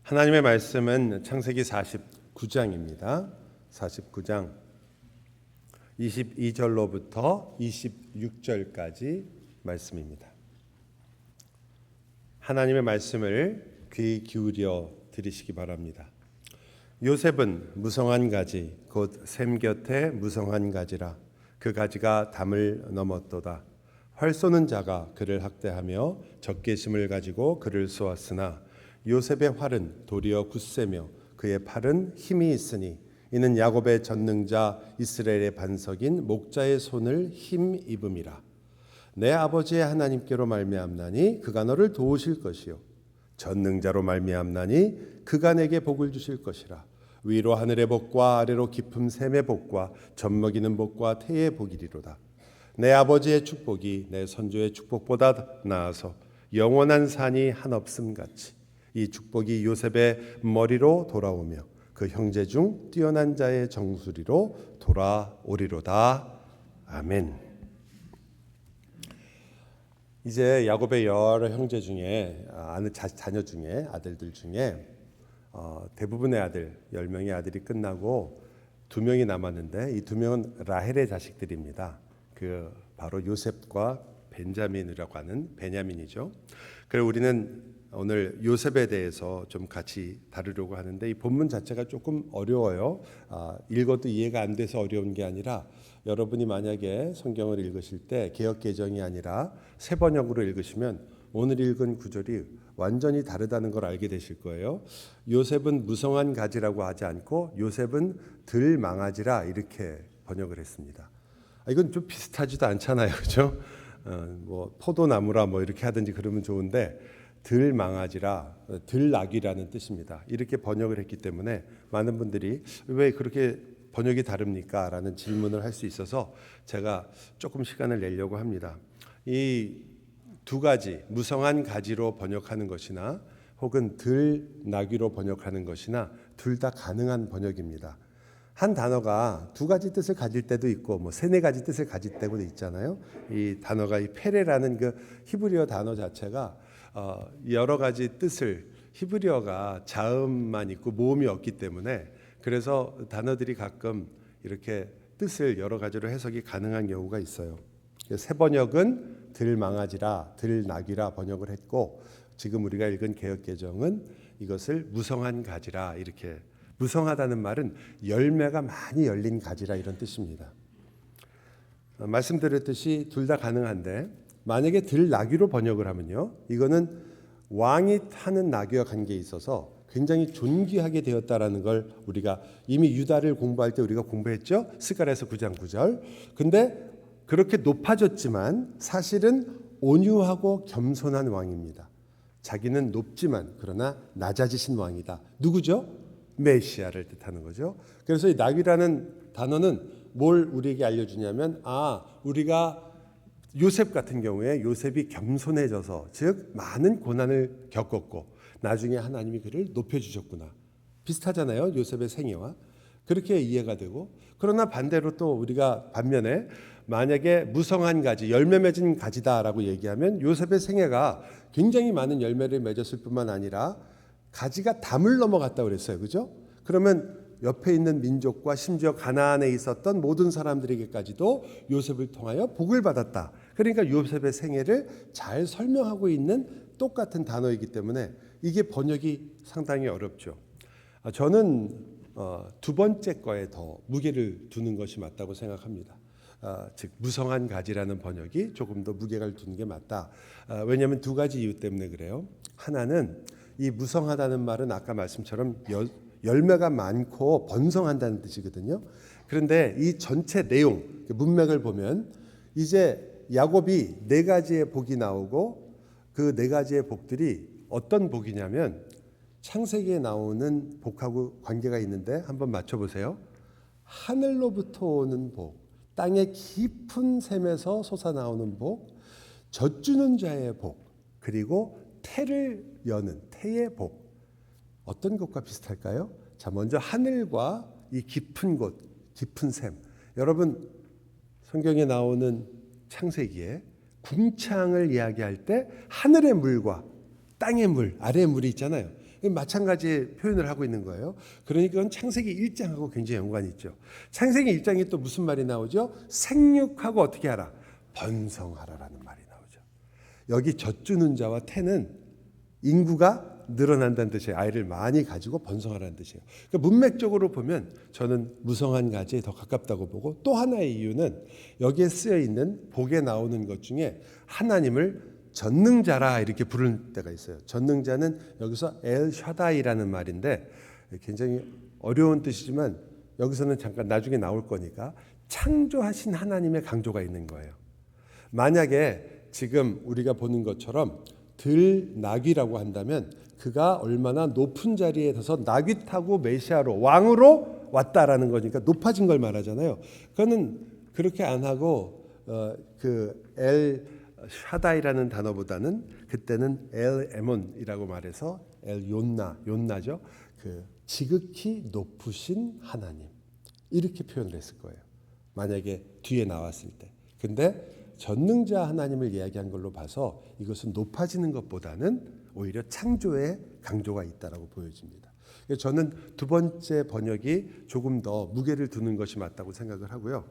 하나님의 말씀은 창세기 49장입니다. 49장 22절로부터 26절까지 말씀입니다. 하나님의 말씀을 귀 기울여 들으시기 바랍니다. 요셉은 무성한 가지 곧 샘 곁에 무성한 가지라. 그 가지가 담을 넘었도다. 활 쏘는 자가 그를 학대하며 적개심을 가지고 그를 쏘았으나 요셉의 활은 도리어 굳세며 그의 팔은 힘이 있으니 이는 야곱의 전능자 이스라엘의 반석인 목자의 손을 힘입음이라. 내 아버지의 하나님께로 말미암나니 그가 너를 도우실 것이요 전능자로 말미암나니 그가 내게 복을 주실 것이라. 위로 하늘의 복과 아래로 깊음 샘의 복과 젖먹이는 복과 태의 복이리로다. 내 아버지의 축복이 내 선조의 축복보다 나아서 영원한 산이 한없음 같이 이 축복이 요셉의 머리로 돌아오며 그 형제 중 뛰어난 자의 정수리로 돌아오리로다. 아멘. 이제 야곱의 여러 형제 중에 자녀 중에 아들들 중에 대부분의 아들 10명의 아들이 끝나고 2명이 남았는데 이 2명은 라헬의 자식들입니다. 그 바로 요셉과 벤자민이라고 하는 베냐민이죠. 그래서 우리는 오늘 요셉에 대해서 좀 같이 다루려고 하는데 이 본문 자체가 조금 어려워요. 읽어도 이해가 안 돼서 어려운 게 아니라 여러분이 만약에 성경을 읽으실 때 개역 개정이 아니라 새 번역으로 읽으시면 오늘 읽은 구절이 완전히 다르다는 걸 알게 되실 거예요. 요셉은 무성한 가지라고 하지 않고 요셉은 들 망아지라 이렇게 번역을 했습니다. 이건 좀 비슷하지도 않잖아요, 그렇죠? 뭐 포도나무라 뭐 이렇게 하든지 그러면 좋은데 들 망아지라 들 낙이라는 뜻입니다. 이렇게 번역을 했기 때문에 많은 분들이 왜 그렇게 번역이 다릅니까? 라는 질문을 할 수 있어서 제가 조금 시간을 내려고 합니다. 이 두 가지 무성한 가지로 번역하는 것이나 혹은 들 나귀로 번역하는 것이나 둘 다 가능한 번역입니다. 한 단어가 두 가지 뜻을 가질 때도 있고 뭐 세네 가지 뜻을 가질 때도 있잖아요. 이 단어가 이 페레라는 그 히브리어 단어 자체가 여러 가지 뜻을 히브리어가 자음만 있고 모음이 없기 때문에 그래서 단어들이 가끔 이렇게 뜻을 여러 가지로 해석이 가능한 경우가 있어요. 새 번역은 들 망아지라 들 낙이라 번역을 했고 지금 우리가 읽은 개역 개정은 이것을 무성한 가지라 이렇게 무성하다는 말은 열매가 많이 열린 가지라 이런 뜻입니다. 말씀드렸듯이 둘 다 가능한데 만약에 들 나귀로 번역을 하면요. 이거는 왕이 타는 나귀와 관계에 있어서 굉장히 존귀하게 되었다라는 걸 우리가 이미 유다를 공부할 때 우리가 공부했죠. 스가랴서 9장 9절. 근데 그렇게 높아졌지만 사실은 온유하고 겸손한 왕입니다. 자기는 높지만 그러나 낮아지신 왕이다. 누구죠? 메시아를 뜻하는 거죠. 그래서 이 나귀라는 단어는 뭘 우리에게 알려주냐면 우리가 요셉 같은 경우에 요셉이 겸손해져서 즉 많은 고난을 겪었고 나중에 하나님이 그를 높여주셨구나. 비슷하잖아요. 요셉의 생애와. 그렇게 이해가 되고 그러나 반대로 또 우리가 반면에 만약에 무성한 가지, 열매 맺은 가지다라고 얘기하면 요셉의 생애가 굉장히 많은 열매를 맺었을 뿐만 아니라 가지가 담을 넘어갔다고 그랬어요. 그죠? 그러면 옆에 있는 민족과 심지어 가나안에 있었던 모든 사람들에게까지도 요셉을 통하여 복을 받았다. 그러니까 요셉의 생애를 잘 설명하고 있는 똑같은 단어이기 때문에 이게 번역이 상당히 어렵죠. 저는 두 번째 거에 더 무게를 두는 것이 맞다고 생각합니다. 즉 무성한 가지라는 번역이 조금 더 무게를 두는 게 맞다. 왜냐하면 두 가지 이유 때문에 그래요. 하나는 이 무성하다는 말은 아까 말씀처럼 열매가 많고 번성한다는 뜻이거든요. 그런데 이 전체 내용, 문맥을 보면 이제 야곱이 4가지의 복이 나오고 그 4가지의 복들이 어떤 복이냐면 창세기에 나오는 복하고 관계가 있는데 한번 맞춰보세요. 하늘로부터 오는 복, 땅의 깊은 샘에서 솟아나오는 복, 젖주는 자의 복, 그리고 태를 여는 태의 복. 어떤 것과 비슷할까요? 자, 먼저 하늘과 이 깊은 곳, 깊은 샘. 여러분 성경에 나오는 창세기에 궁창을 이야기할 때 하늘의 물과 땅의 물, 아래의 물이 있잖아요. 마찬가지의 표현을 하고 있는 거예요. 그러니까 그건 창세기 1장하고 굉장히 연관이 있죠. 창세기 1장에 또 무슨 말이 나오죠? 생육하고 어떻게 하라? 번성하라라는 말이 나오죠. 여기 젖주는 자와 태는 인구가 늘어난다는 뜻이에요. 아이를 많이 가지고 번성하라는 뜻이에요. 그러니까 문맥적으로 보면 저는 무성한 가지에 더 가깝다고 보고, 또 하나의 이유는 여기에 쓰여 있는 복에 나오는 것 중에 하나님을 전능자라 이렇게 부르는 때가 있어요. 전능자는 여기서 엘 샤다이라는 말인데 굉장히 어려운 뜻이지만 여기서는 잠깐 나중에 나올 거니까 창조하신 하나님의 강조가 있는 거예요. 만약에 지금 우리가 보는 것처럼 들나귀라고 한다면 그가 얼마나 높은 자리에 서서 나귀 타고 메시아로 왕으로 왔다라는 거니까 높아진 걸 말하잖아요. 그거는 그렇게 안 하고 그 엘 샤다이라는 단어보다는 그때는 엘 에몬이라고 말해서 엘 요나죠. 그 지극히 높으신 하나님 이렇게 표현을 했을 거예요. 만약에 뒤에 나왔을 때. 근데 전능자 하나님을 이야기한 걸로 봐서 이것은 높아지는 것보다는 오히려 창조에 강조가 있다라고 보여집니다. 저는 두 번째 번역이 조금 더 무게를 두는 것이 맞다고 생각을 하고요.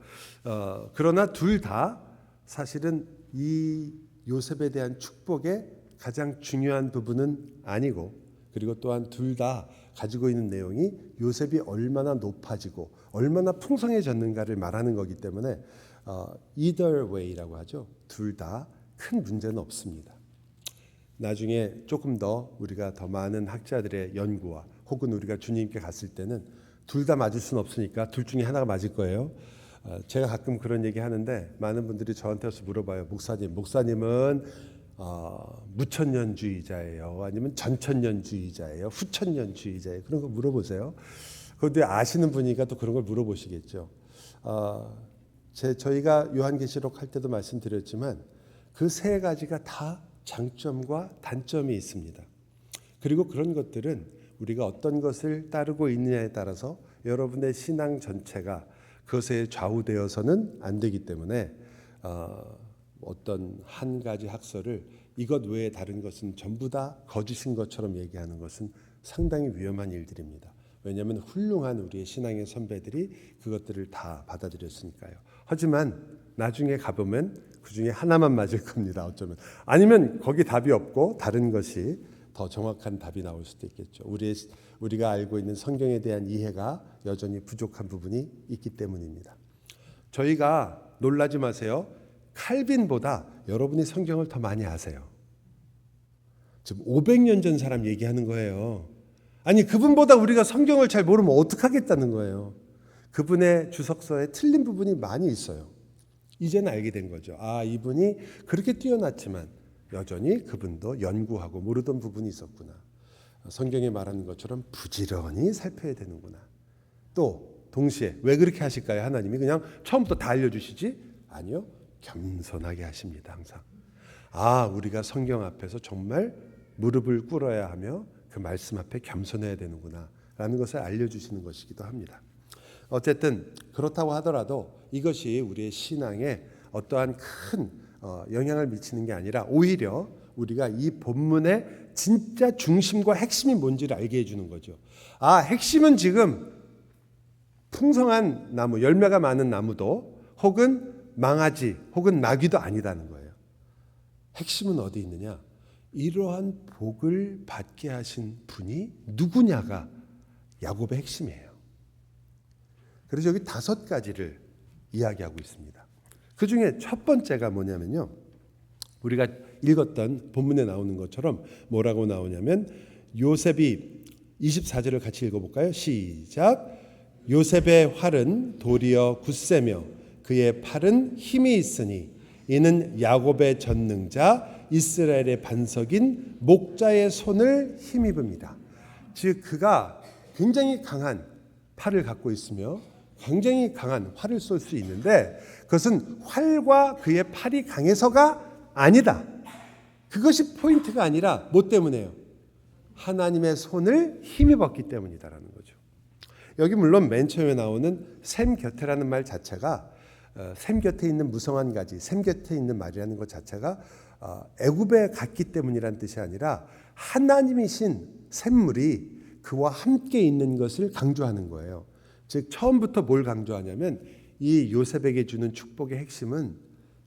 그러나 둘 다 사실은 이 요셉에 대한 축복의 가장 중요한 부분은 아니고, 그리고 또한 둘 다 가지고 있는 내용이 요셉이 얼마나 높아지고 얼마나 풍성해졌는가를 말하는 거기 때문에 either way라고 하죠. 둘 다 큰 문제는 없습니다. 나중에 조금 더 우리가 더 많은 학자들의 연구와 혹은 우리가 주님께 갔을 때는 둘 다 맞을 수는 없으니까 둘 중에 하나가 맞을 거예요. 제가 가끔 그런 얘기 하는데 많은 분들이 저한테 와서 물어봐요. 목사님은 무천년주의자예요? 아니면 전천년주의자예요? 후천년주의자예요? 그런 거 물어보세요. 그런데 아시는 분이니까 또 그런 걸 물어보시겠죠. 저희가 요한계시록 할 때도 말씀드렸지만 그 세 가지가 다 장점과 단점이 있습니다. 그리고 그런 것들은 우리가 어떤 것을 따르고 있느냐에 따라서 여러분의 신앙 전체가 그것에 좌우되어서는 안 되기 때문에 어떤 한 가지 학설을 이것 외에 다른 것은 전부 다 거짓인 것처럼 얘기하는 것은 상당히 위험한 일들입니다. 왜냐하면 훌륭한 우리의 신앙의 선배들이 그것들을 다 받아들였으니까요. 하지만 나중에 가보면 그 중에 하나만 맞을 겁니다. 어쩌면. 아니면 거기 답이 없고 다른 것이 더 정확한 답이 나올 수도 있겠죠. 우리가 알고 있는 성경에 대한 이해가 여전히 부족한 부분이 있기 때문입니다. 저희가 놀라지 마세요. 칼빈보다 여러분이 성경을 더 많이 아세요. 지금 500년 전 사람 얘기하는 거예요. 아니 그분보다 우리가 성경을 잘 모르면 어떡하겠다는 거예요. 그분의 주석서에 틀린 부분이 많이 있어요. 이제는 알게 된 거죠. 이분이 그렇게 뛰어났지만 여전히 그분도 연구하고 모르던 부분이 있었구나. 성경에 말하는 것처럼 부지런히 살펴야 되는구나. 또 동시에 왜 그렇게 하실까요? 하나님이 그냥 처음부터 다 알려주시지? 아니요. 겸손하게 하십니다. 항상. 우리가 성경 앞에서 정말 무릎을 꿇어야 하며 그 말씀 앞에 겸손해야 되는구나 라는 것을 알려주시는 것이기도 합니다. 어쨌든 그렇다고 하더라도 이것이 우리의 신앙에 어떠한 큰 영향을 미치는 게 아니라 오히려 우리가 이 본문의 진짜 중심과 핵심이 뭔지를 알게 해주는 거죠. 핵심은 지금 풍성한 나무, 열매가 많은 나무도 혹은 망아지 혹은 나귀도 아니다는 거예요. 핵심은 어디 있느냐? 이러한 복을 받게 하신 분이 누구냐가 야곱의 핵심이에요. 그래서 여기 5가지를 이야기하고 있습니다. 그 중에 첫 번째가 뭐냐면요. 우리가 읽었던 본문에 나오는 것처럼 뭐라고 나오냐면 요셉이 24절을 같이 읽어볼까요? 시작. 요셉의 활은 도리어 굳세며 그의 팔은 힘이 있으니 이는 야곱의 전능자 이스라엘의 반석인 목자의 손을 힘입습니다. 즉 그가 굉장히 강한 팔을 갖고 있으며 굉장히 강한 활을 쏠 수 있는데 그것은 활과 그의 팔이 강해서가 아니다. 그것이 포인트가 아니라 뭐 때문에요? 하나님의 손을 힘입었기 때문이다라는 거죠. 여기 물론 맨 처음에 나오는 샘 곁에라는 말 자체가 샘 곁에 있는 무성한 가지, 샘 곁에 있는 말이라는 것 자체가 애굽에 갔기 때문이라는 뜻이 아니라 하나님이신 샘물이 그와 함께 있는 것을 강조하는 거예요. 즉 처음부터 뭘 강조하냐면 이 요셉에게 주는 축복의 핵심은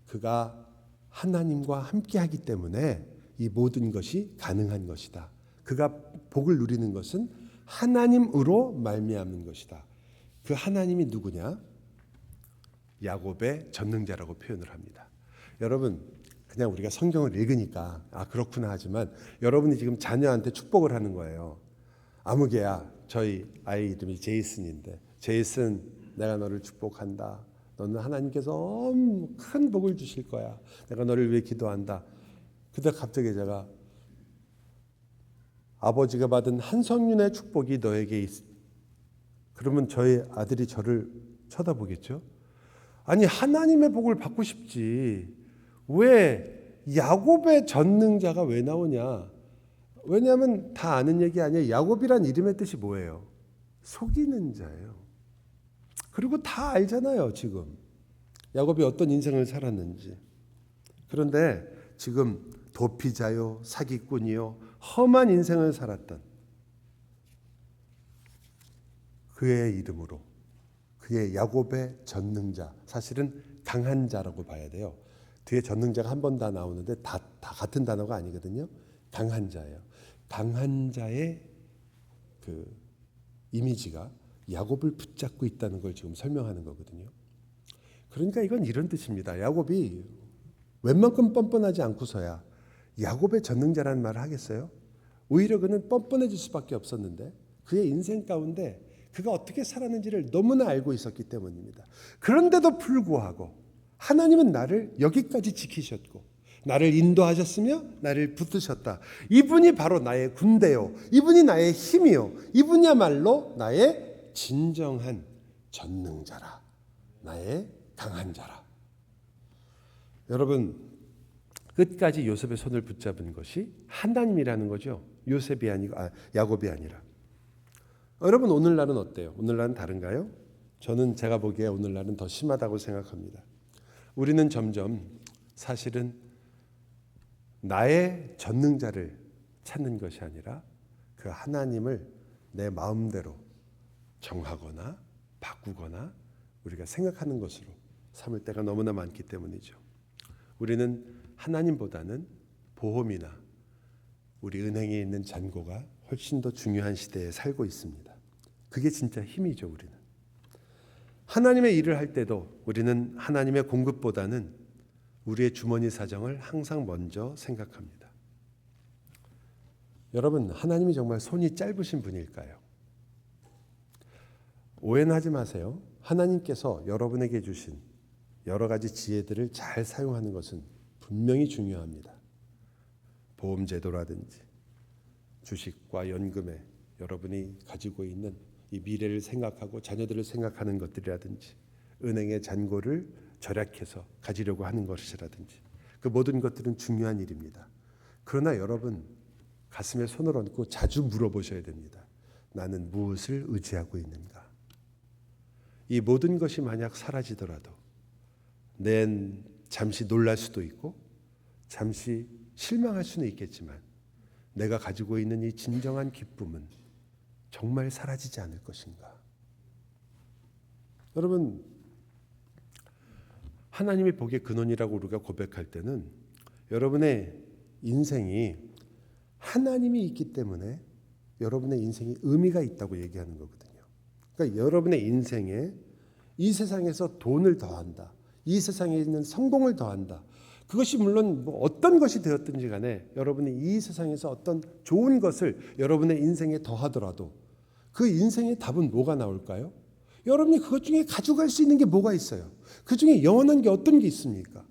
그가 하나님과 함께 하기 때문에 이 모든 것이 가능한 것이다. 그가 복을 누리는 것은 하나님으로 말미암는 것이다. 그 하나님이 누구냐? 야곱의 전능자라고 표현을 합니다. 여러분 그냥 우리가 성경을 읽으니까 그렇구나 하지만 여러분이 지금 자녀한테 축복을 하는 거예요. 아무개야, 저희 아이 이름이 제이슨인데, 제이슨 내가 너를 축복한다. 너는 하나님께서 너무 큰 복을 주실 거야. 내가 너를 위해 기도한다. 근데 갑자기 제가 아버지가 받은 한성윤의 축복이 너에게 그러면 저희 아들이 저를 쳐다보겠죠? 아니 하나님의 복을 받고 싶지. 왜 야곱의 전능자가 왜 나오냐? 왜냐하면 다 아는 얘기 아니에요. 야곱이란 이름의 뜻이 뭐예요? 속이는 자예요. 그리고 다 알잖아요. 지금 야곱이 어떤 인생을 살았는지. 그런데 지금 도피자요, 사기꾼이요, 험한 인생을 살았던 그의 이름으로, 그의 야곱의 전능자, 사실은 강한 자라고 봐야 돼요. 뒤에 전능자가 한 번 다 나오는데 다 같은 단어가 아니거든요. 강한 자예요. 강한 자의 그 이미지가 야곱을 붙잡고 있다는 걸 지금 설명하는 거거든요. 그러니까 이건 이런 뜻입니다. 야곱이 웬만큼 뻔뻔하지 않고서야 야곱의 전능자라는 말을 하겠어요? 오히려 그는 뻔뻔해질 수밖에 없었는데 그의 인생 가운데 그가 어떻게 살았는지를 너무나 알고 있었기 때문입니다. 그런데도 불구하고 하나님은 나를 여기까지 지키셨고 나를 인도하셨으며 나를 붙드셨다. 이분이 바로 나의 군대요. 이분이 나의 힘이요. 이분이야말로 나의 진정한 전능자라. 나의 강한 자라. 여러분 끝까지 요셉의 손을 붙잡은 것이 하나님이라는 거죠. 요셉이 아니고 야곱이 아니라. 여러분 오늘날은 어때요? 오늘날은 다른가요? 저는 제가 보기에 오늘날은 더 심하다고 생각합니다. 우리는 점점 사실은 나의 전능자를 찾는 것이 아니라 그 하나님을 내 마음대로 정하거나 바꾸거나 우리가 생각하는 것으로 삼을 때가 너무나 많기 때문이죠. 우리는 하나님보다는 보험이나 우리 은행에 있는 잔고가 훨씬 더 중요한 시대에 살고 있습니다. 그게 진짜 힘이죠. 우리는 하나님의 일을 할 때도 우리는 하나님의 공급보다는 우리의 주머니 사정을 항상 먼저 생각합니다. 여러분 하나님이 정말 손이 짧으신 분일까요? 오해는 하지 마세요. 하나님께서 여러분에게 주신 여러 가지 지혜들을 잘 사용하는 것은 분명히 중요합니다. 보험제도라든지 주식과 연금에 여러분이 가지고 있는 이 미래를 생각하고 자녀들을 생각하는 것들이라든지 은행의 잔고를 절약해서 가지려고 하는 것이라든지 그 모든 것들은 중요한 일입니다. 그러나 여러분 가슴에 손을 얹고 자주 물어보셔야 됩니다. 나는 무엇을 의지하고 있는가? 이 모든 것이 만약 사라지더라도 낸 잠시 놀랄 수도 있고 잠시 실망할 수는 있겠지만 내가 가지고 있는 이 진정한 기쁨은 정말 사라지지 않을 것인가? 여러분 하나님이 복의 근원이라고 우리가 고백할 때는 여러분의 인생이 하나님이 있기 때문에 여러분의 인생이 의미가 있다고 얘기하는 거거든요. 그러니까 여러분의 인생에 이 세상에서 돈을 더한다. 이 세상에 있는 성공을 더한다. 그것이 물론 뭐 어떤 것이 되었든지 간에 여러분이 이 세상에서 어떤 좋은 것을 여러분의 인생에 더하더라도 그 인생의 답은 뭐가 나올까요? 여러분이 그것 중에 가져갈 수 있는 게 뭐가 있어요? 그 중에 영원한 게 어떤 게 있습니까?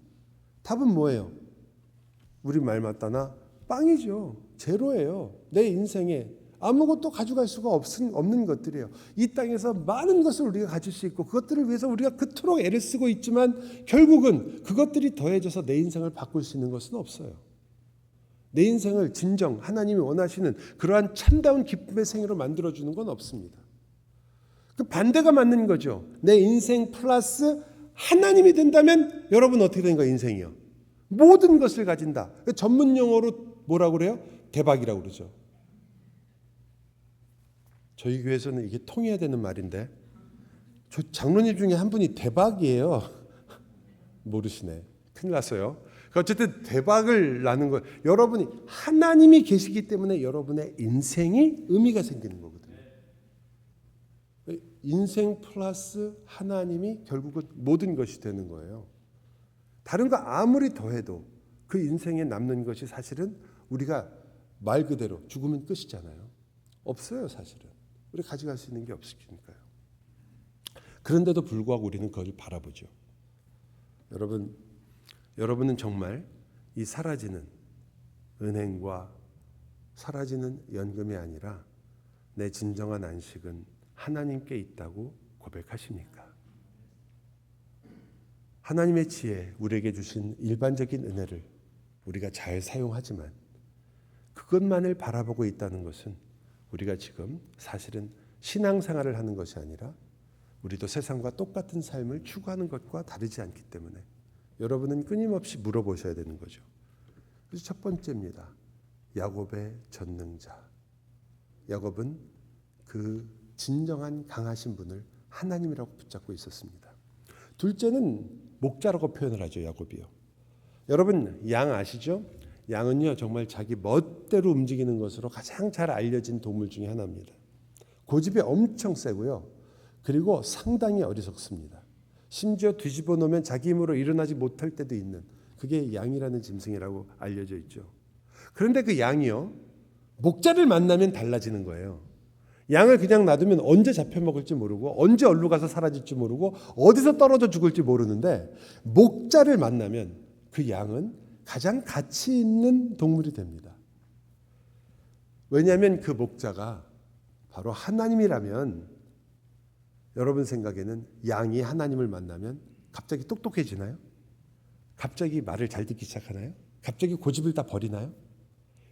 답은 뭐예요? 우리 말 맞다나 빵이죠. 제로예요. 내 인생에 아무것도 가져갈 수가 없는 것들이에요. 이 땅에서 많은 것을 우리가 가질 수 있고 그것들을 위해서 우리가 그토록 애를 쓰고 있지만 결국은 그것들이 더해져서 내 인생을 바꿀 수 있는 것은 없어요. 내 인생을 진정 하나님이 원하시는 그러한 참다운 기쁨의 생애로 만들어주는 건 없습니다. 그 반대가 맞는 거죠. 내 인생 플러스 하나님이 된다면 여러분 어떻게 된 거예요? 인생이요. 모든 것을 가진다. 전문 용어로 뭐라고 그래요? 대박이라고 그러죠. 저희 교회에서는 이게 통해야 되는 말인데 저 장로님 중에 한 분이 대박이에요. 모르시네. 큰일 났어요. 어쨌든 대박을 나는 거예요. 여러분이 하나님이 계시기 때문에 여러분의 인생이 의미가 생기는 거거든요. 인생 플러스 하나님이 결국은 모든 것이 되는 거예요. 다른 거 아무리 더해도 그 인생에 남는 것이 사실은 우리가 말 그대로 죽으면 끝이잖아요. 없어요, 사실은. 우리 가져갈 수 있는 게 없으니까요. 그런데도 불구하고 우리는 그걸 바라보죠. 여러분은 정말 이 사라지는 은행과 사라지는 연금이 아니라 내 진정한 안식은 하나님께 있다고 고백하십니까? 하나님의 지혜, 우리에게 주신 일반적인 은혜를 우리가 잘 사용하지만 그것만을 바라보고 있다는 것은 우리가 지금 사실은 신앙생활을 하는 것이 아니라 우리도 세상과 똑같은 삶을 추구하는 것과 다르지 않기 때문에 여러분은 끊임없이 물어보셔야 되는 거죠. 그래서 첫 번째입니다. 야곱의 전능자. 야곱은 그 진정한 강하신 분을 하나님이라고 붙잡고 있었습니다. 둘째는 목자라고 표현을 하죠. 야곱이요. 여러분 양 아시죠? 양은요 정말 자기 멋대로 움직이는 것으로 가장 잘 알려진 동물 중에 하나입니다. 고집이 엄청 세고요. 그리고 상당히 어리석습니다. 심지어 뒤집어 놓으면 자기 힘으로 일어나지 못할 때도 있는 그게 양이라는 짐승이라고 알려져 있죠. 그런데 그 양이요 목자를 만나면 달라지는 거예요. 양을 그냥 놔두면 언제 잡혀먹을지 모르고 언제 어디로 가서 사라질지 모르고 어디서 떨어져 죽을지 모르는데 목자를 만나면 그 양은 가장 가치 있는 동물이 됩니다. 왜냐하면 그 목자가 바로 하나님이라면 여러분 생각에는 양이 하나님을 만나면 갑자기 똑똑해지나요? 갑자기 말을 잘 듣기 시작하나요? 갑자기 고집을 다 버리나요?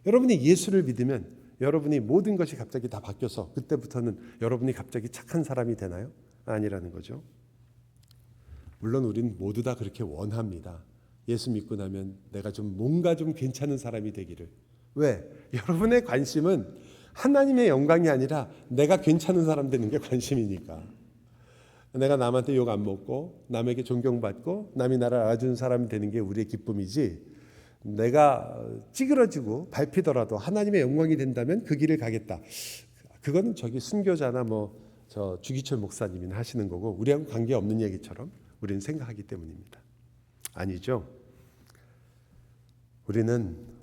여러분이 예수를 믿으면 여러분이 모든 것이 갑자기 다 바뀌어서 그때부터는 여러분이 갑자기 착한 사람이 되나요? 아니라는 거죠. 물론 우리는 모두 다 그렇게 원합니다. 예수 믿고 나면 내가 좀 뭔가 좀 괜찮은 사람이 되기를. 왜? 여러분의 관심은 하나님의 영광이 아니라 내가 괜찮은 사람 되는 게 관심이니까. 내가 남한테 욕 안 먹고 남에게 존경받고 남이 나를 알아주는 사람이 되는 게 우리의 기쁨이지, 내가 찌그러지고 밟히더라도 하나님의 영광이 된다면 그 길을 가겠다. 그거는 저기 순교자나 저 주기철 목사님이 하시는 거고 우리하고 관계없는 얘기처럼 우리는 생각하기 때문입니다. 아니죠.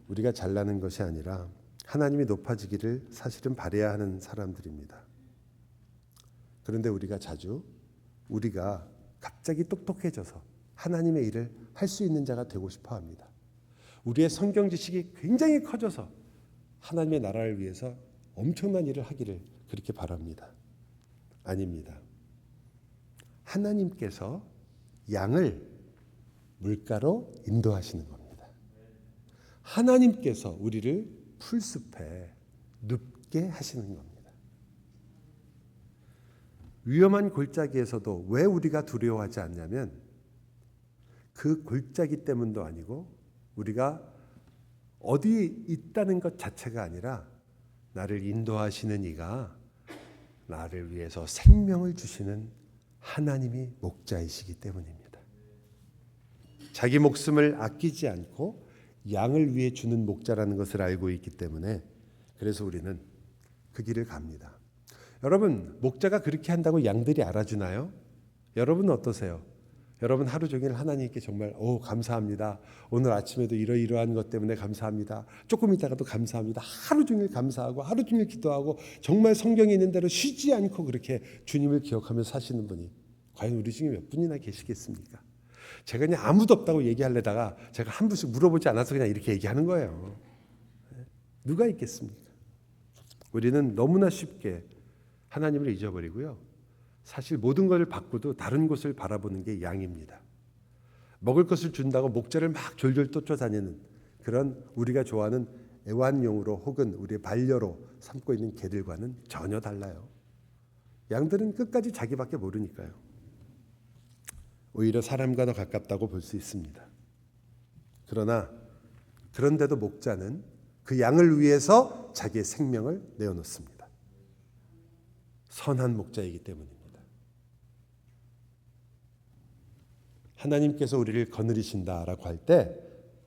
우리가 잘나는 것이 아니라 하나님이 높아지기를 사실은 바라야 하는 사람들입니다. 그런데 우리가 갑자기 똑똑해져서 하나님의 일을 할 수 있는 자가 되고 싶어 합니다. 우리의 성경 지식이 굉장히 커져서 하나님의 나라를 위해서 엄청난 일을 하기를 그렇게 바랍니다. 아닙니다. 하나님께서 양을 물가로 인도하시는 겁니다. 하나님께서 우리를 풀숲에 눕게 하시는 겁니다. 위험한 골짜기에서도 왜 우리가 두려워하지 않냐면 그 골짜기 때문도 아니고 우리가 어디에 있다는 것 자체가 아니라 나를 인도하시는 이가 나를 위해서 생명을 주시는 하나님이 목자이시기 때문입니다. 자기 목숨을 아끼지 않고 양을 위해 주는 목자라는 것을 알고 있기 때문에 그래서 우리는 그 길을 갑니다. 여러분, 목자가 그렇게 한다고 양들이 알아주나요? 여러분은 어떠세요? 여러분 하루 종일 하나님께 정말 감사합니다. 오늘 아침에도 이러이러한 것 때문에 감사합니다. 조금 있다가도 감사합니다. 하루 종일 감사하고 하루 종일 기도하고 정말 성경에 있는 대로 쉬지 않고 그렇게 주님을 기억하며 사시는 분이 과연 우리 중에 몇 분이나 계시겠습니까? 제가 그냥 아무도 없다고 얘기하려다가 제가 한 분씩 물어보지 않아서 그냥 이렇게 얘기하는 거예요. 누가 있겠습니까? 우리는 너무나 쉽게 하나님을 잊어버리고요. 사실 모든 것을 바꾸도 다른 곳을 바라보는 게 양입니다. 먹을 것을 준다고 목자를 막 졸졸 쫓아다니는 그런 우리가 좋아하는 애완용으로 혹은 우리의 반려로 삼고 있는 개들과는 전혀 달라요. 양들은 끝까지 자기밖에 모르니까요. 오히려 사람과 더 가깝다고 볼 수 있습니다. 그런데도 목자는 그 양을 위해서 자기의 생명을 내어놓습니다. 선한 목자이기 때문입니다. 하나님께서 우리를 거느리신다라고 할 때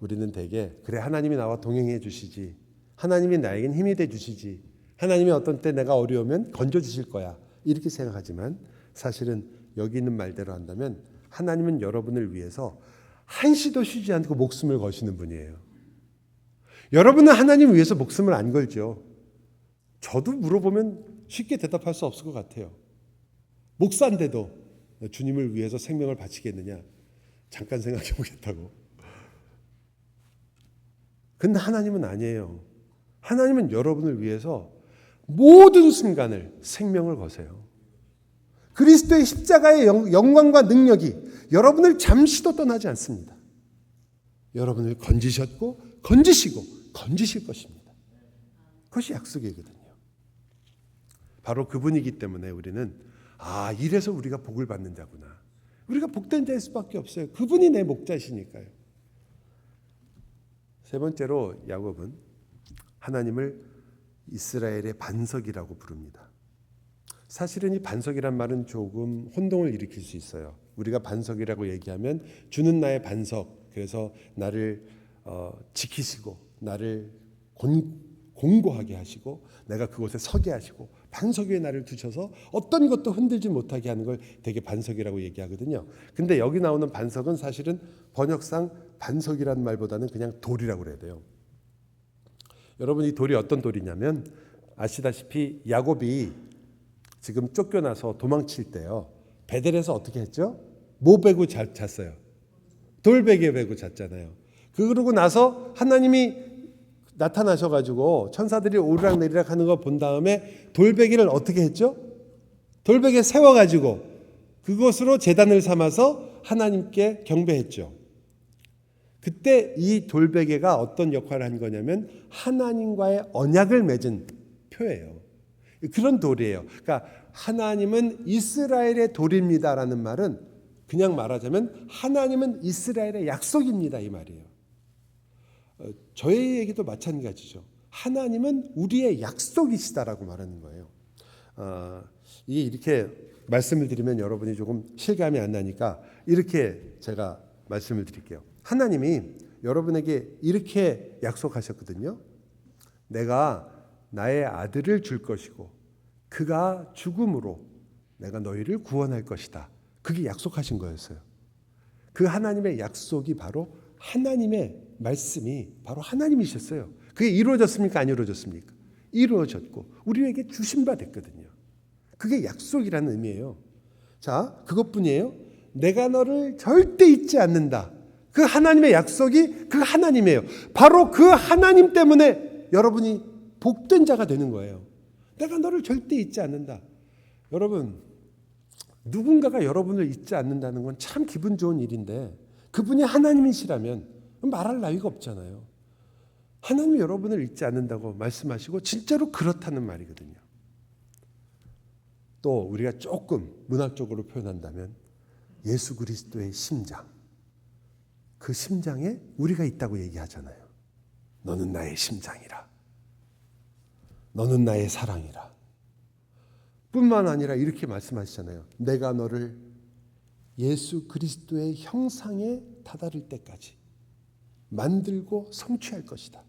우리는 대개 그래 하나님이 나와 동행해 주시지, 하나님이 나에겐 힘이 돼 주시지, 하나님이 어떤 때 내가 어려우면 건져 주실 거야 이렇게 생각하지만 사실은 여기 있는 말대로 한다면 하나님은 여러분을 위해서 한시도 쉬지 않고 목숨을 거시는 분이에요. 여러분은 하나님 위해서 목숨을 안 걸죠. 저도 물어보면 쉽게 대답할 수 없을 것 같아요. 목사인데도 주님을 위해서 생명을 바치겠느냐? 잠깐 생각해 보겠다고. 근데 하나님은 아니에요. 하나님은 여러분을 위해서 모든 순간을 생명을 거세요. 그리스도의 십자가의 영광과 능력이 여러분을 잠시도 떠나지 않습니다. 여러분을 건지셨고 건지시고 건지실 것입니다. 그것이 약속이거든요. 바로 그분이기 때문에 우리는 이래서 우리가 복을 받는 자구나. 우리가 복된 자일 수밖에 없어요. 그분이 내 목자시니까요. 세 번째로 야곱은 하나님을 이스라엘의 반석이라고 부릅니다. 사실은 이 반석이란 말은 조금 혼동을 일으킬 수 있어요. 우리가 반석이라고 얘기하면 주는 나의 반석, 그래서 나를 지키시고 나를 공고하게 하시고 내가 그곳에 서게 하시고 반석 위에 나를 두셔서 어떤 것도 흔들지 못하게 하는 걸 되게 반석이라고 얘기하거든요. 근데 여기 나오는 반석은 사실은 번역상 반석이라는 말보다는 그냥 돌이라고 그래야 돼요. 여러분, 이 돌이 어떤 돌이냐면 아시다시피 야곱이 지금 쫓겨나서 도망칠 때요, 베델에서 어떻게 했죠? 뭐 베고 잤어요? 돌베개 베고 잤잖아요. 그러고 나서 하나님이 나타나셔가지고 천사들이 오르락내리락 하는 거 본 다음에 돌베개를 어떻게 했죠? 돌베개 세워가지고 그것으로 제단을 삼아서 하나님께 경배했죠. 그때 이 돌베개가 어떤 역할을 한 거냐면 하나님과의 언약을 맺은 표예요. 그런 돌이에요. 그러니까 하나님은 이스라엘의 돌입니다라는 말은 그냥 말하자면 하나님은 이스라엘의 약속입니다 이 말이에요. 저의 얘기도 마찬가지죠. 하나님은 우리의 약속이시다라고 말하는 거예요. 이렇게 말씀을 드리면 여러분이 조금 실감이 안 나니까 이렇게 제가 말씀을 드릴게요. 하나님이 여러분에게 이렇게 약속하셨거든요. 내가 나의 아들을 줄 것이고 그가 죽음으로 내가 너희를 구원할 것이다. 그게 약속하신 거였어요. 그 하나님의 약속이 바로 하나님의 말씀이 바로 하나님이셨어요. 그게 이루어졌습니까? 안 이루어졌습니까? 이루어졌고 우리에게 주신 바 됐거든요. 그게 약속이라는 의미예요. 자, 그것뿐이에요. 내가 너를 절대 잊지 않는다. 그 하나님의 약속이 그 하나님이에요. 바로 그 하나님 때문에 여러분이 복된 자가 되는 거예요. 내가 너를 절대 잊지 않는다. 여러분, 누군가가 여러분을 잊지 않는다는 건 참 기분 좋은 일인데 그분이 하나님이시라면 말할 나위가 없잖아요. 하나님이 여러분을 잊지 않는다고 말씀하시고 진짜로 그렇다는 말이거든요. 또 우리가 조금 문학적으로 표현한다면 예수 그리스도의 심장, 그 심장에 우리가 있다고 얘기하잖아요. 너는 나의 심장이라. 너는 나의 사랑이라. 뿐만 아니라 이렇게 말씀하시잖아요. 내가 너를 예수 그리스도의 형상에 다다를 때까지 만들고 성취할 것이다.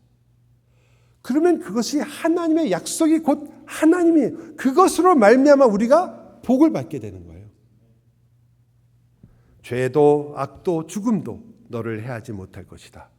그러면 그것이 하나님의 약속이 곧 하나님이에요. 그것으로 말미암아 우리가 복을 받게 되는 거예요. 죄도 악도 죽음도 너를 해하지 못할 것이다.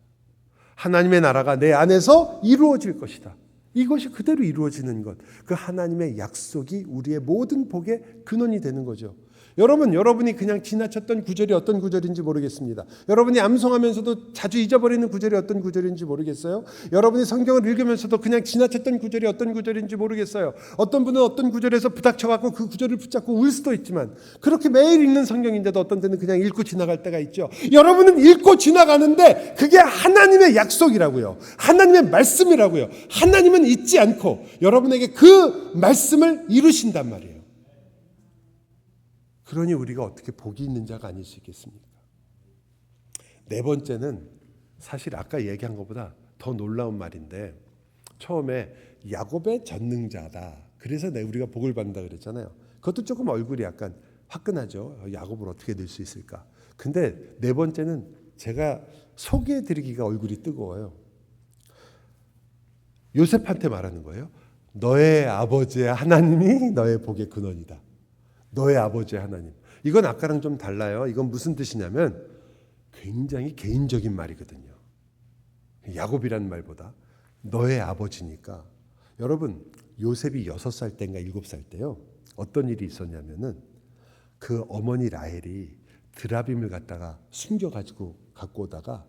하나님의 나라가 내 안에서 이루어질 것이다. 이것이 그대로 이루어지는 것, 그 하나님의 약속이 우리의 모든 복의 근원이 되는 거죠. 여러분이 그냥 지나쳤던 구절이 어떤 구절인지 모르겠습니다. 여러분이 암송하면서도 자주 잊어버리는 구절이 어떤 구절인지 모르겠어요. 여러분이 성경을 읽으면서도 그냥 지나쳤던 구절이 어떤 구절인지 모르겠어요. 어떤 분은 어떤 구절에서 부닥쳐갖고 그 구절을 붙잡고 울 수도 있지만 그렇게 매일 읽는 성경인데도 어떤 때는 그냥 읽고 지나갈 때가 있죠. 여러분은 읽고 지나가는데 그게 하나님의 약속이라고요. 하나님의 말씀이라고요. 하나님은 잊지 않고 여러분에게 그 말씀을 이루신단 말이에요. 그러니 우리가 어떻게 복이 있는 자가 아닐 수 있겠습니까? 네 번째는 사실 아까 얘기한 것보다 더 놀라운 말인데 처음에 야곱의 전능자다 그래서 우리가 복을 받는다 그랬잖아요. 그것도 조금 얼굴이 약간 화끈하죠. 야곱을 어떻게 낼 수 있을까. 근데 네 번째는 제가 소개해드리기가 얼굴이 뜨거워요. 요셉한테 말하는 거예요. 너의 아버지의 하나님이 너의 복의 근원이다. 너의 아버지의 하나님. 이건 아까랑 좀 달라요. 이건 무슨 뜻이냐면 굉장히 개인적인 말이거든요. 야곱이라는 말보다 너의 아버지니까. 여러분, 요셉이 6살 때인가 7살 때요. 어떤 일이 있었냐면은 그 어머니 라헬이 드라빔을 갖다가 숨겨가지고 갖고 오다가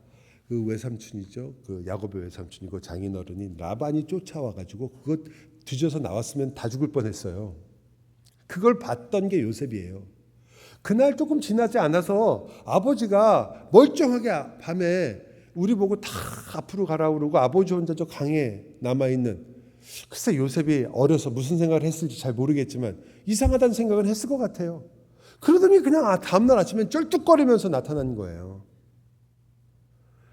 그 외삼촌이죠. 그 야곱의 외삼촌이고 장인어른인 라반이 쫓아와가지고 그거 뒤져서 나왔으면 다 죽을 뻔했어요. 그걸 봤던 게 요셉이에요. 그날 조금 지나지 않아서 아버지가 멀쩡하게 밤에 우리 보고 다 앞으로 가라 그러고 아버지 혼자 저 강에 남아있는, 글쎄 요셉이 어려서 무슨 생각을 했을지 잘 모르겠지만 이상하다는 생각을 했을 것 같아요. 그러더니 그냥 다음날 아침에 쩔뚝거리면서 나타난 거예요.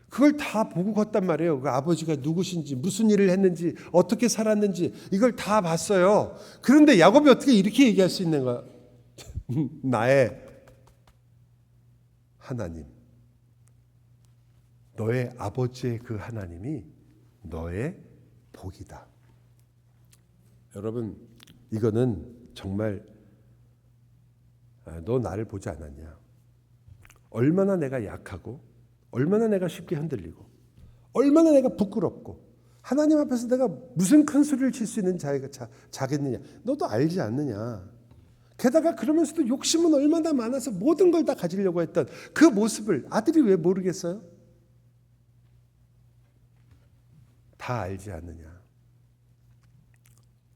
그걸 다 보고 걷단 말이에요. 그 아버지가 누구신지, 무슨 일을 했는지, 어떻게 살았는지 이걸 다 봤어요. 그런데 야곱이 어떻게 이렇게 얘기할 수 있는 거야? 나의 하나님, 너의 아버지의 그 하나님이 너의 복이다. 여러분, 이거는 정말 너 나를 보지 않았냐? 얼마나 내가 약하고 얼마나 내가 쉽게 흔들리고 얼마나 내가 부끄럽고 하나님 앞에서 내가 무슨 큰 소리를 칠 수 있는 자겠느냐? 너도 알지 않느냐? 게다가 그러면서도 욕심은 얼마나 많아서 모든 걸 다 가지려고 했던 그 모습을 아들이 왜 모르겠어요? 다 알지 않느냐?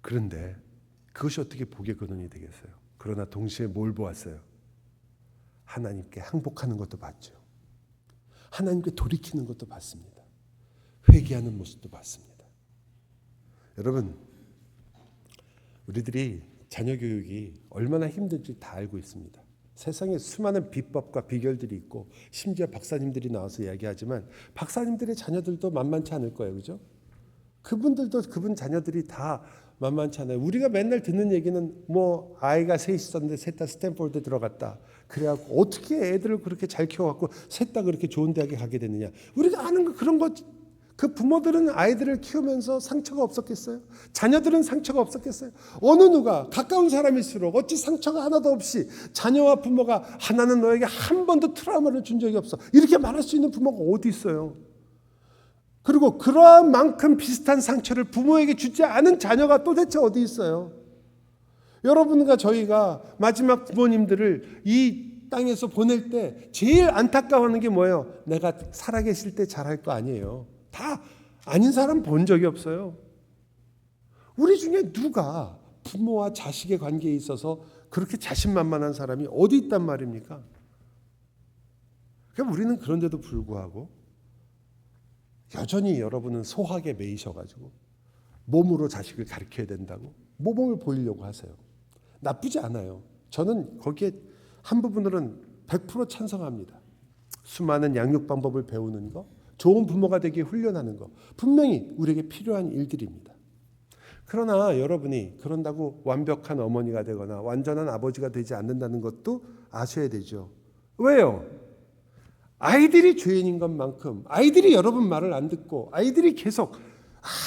그런데 그것이 어떻게 복의 근원이 되겠어요? 그러나 동시에 뭘 보았어요? 하나님께 항복하는 것도 봤죠. 하나님께 돌이키는 것도 봤습니다. 회개하는 모습도 봤습니다. 여러분, 우리들이 자녀 교육이 얼마나 힘든지 다 알고 있습니다. 세상에 수많은 비법과 비결들이 있고 심지어 박사님들이 나와서 이야기하지만 박사님들의 자녀들도 만만치 않을 거예요. 그죠? 그분들도 그분 자녀들이 다 만만치 않아요. 우리가 맨날 듣는 얘기는 뭐 아이가 셋 있었는데 셋 다 스탠포드 들어갔다. 그래갖고 어떻게 애들을 그렇게 잘 키워갖고 셋 다 그렇게 좋은 대학에 가게 됐느냐. 우리가 아는 거 그런 거. 그 부모들은 아이들을 키우면서 상처가 없었겠어요? 자녀들은 상처가 없었겠어요? 어느 누가 가까운 사람일수록 어찌 상처가 하나도 없이 자녀와 부모가 하나는 너에게 한 번도 트라우마를 준 적이 없어. 이렇게 말할 수 있는 부모가 어디 있어요? 그리고 그러한 만큼 비슷한 상처를 부모에게 주지 않은 자녀가 도대체 어디 있어요? 여러분과 저희가 마지막 부모님들을 이 땅에서 보낼 때 제일 안타까워하는 게 뭐예요? 내가 살아계실 때 잘할 거 아니에요. 다 아닌 사람 본 적이 없어요. 우리 중에 누가 부모와 자식의 관계에 있어서 그렇게 자신만만한 사람이 어디 있단 말입니까? 그러니까 우리는 그런데도 불구하고 여전히 여러분은 소학에 매이셔가지고 몸으로 자식을 가르쳐야 된다고 모범을 보이려고 하세요. 나쁘지 않아요. 저는 거기에 한 부분으로는 100% 찬성합니다. 수많은 양육 방법을 배우는 거, 좋은 부모가 되기 훈련하는 거 분명히 우리에게 필요한 일들입니다. 그러나 여러분이 그런다고 완벽한 어머니가 되거나 완전한 아버지가 되지 않는다는 것도 아셔야 되죠. 왜요? 아이들이 죄인인 것만큼 아이들이 여러분 말을 안 듣고 아이들이 계속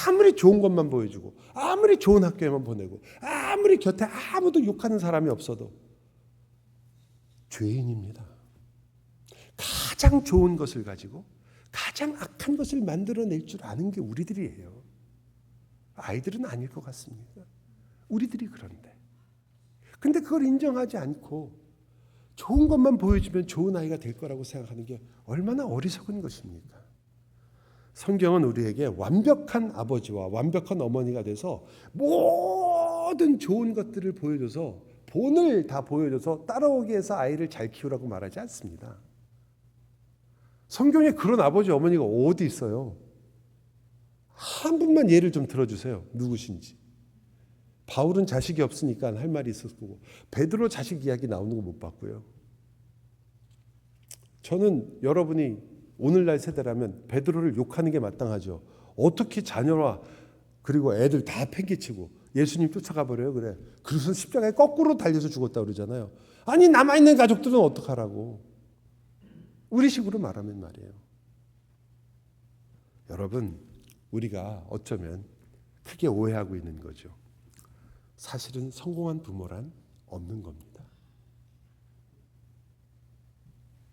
아무리 좋은 것만 보여주고 아무리 좋은 학교에만 보내고 아무리 곁에 아무도 욕하는 사람이 없어도 죄인입니다. 가장 좋은 것을 가지고 가장 악한 것을 만들어낼 줄 아는 게 우리들이에요. 아이들은 아닐 것 같습니다. 우리들이 그런데. 근데 그걸 인정하지 않고 좋은 것만 보여주면 좋은 아이가 될 거라고 생각하는 게 얼마나 어리석은 것입니까? 성경은 우리에게 완벽한 아버지와 완벽한 어머니가 돼서 모든 좋은 것들을 보여줘서 본을 다 보여줘서 따라오게 해서 아이를 잘 키우라고 말하지 않습니다. 성경에 그런 아버지 어머니가 어디 있어요? 한 분만 예를 좀 들어주세요. 누구신지. 바울은 자식이 없으니까 할 말이 있었을 거고 베드로 자식 이야기 나오는 거 못 봤고요. 저는 여러분이 오늘날 세대라면 베드로를 욕하는 게 마땅하죠. 어떻게 자녀와 그리고 애들 다 팽개치고 예수님 쫓아가 버려요. 그래. 그래서 십자가에 거꾸로 달려서 죽었다 그러잖아요. 아니 남아있는 가족들은 어떡하라고. 우리 식으로 말하면 말이에요. 여러분, 우리가 어쩌면 크게 오해하고 있는 거죠. 사실은 성공한 부모란 없는 겁니다.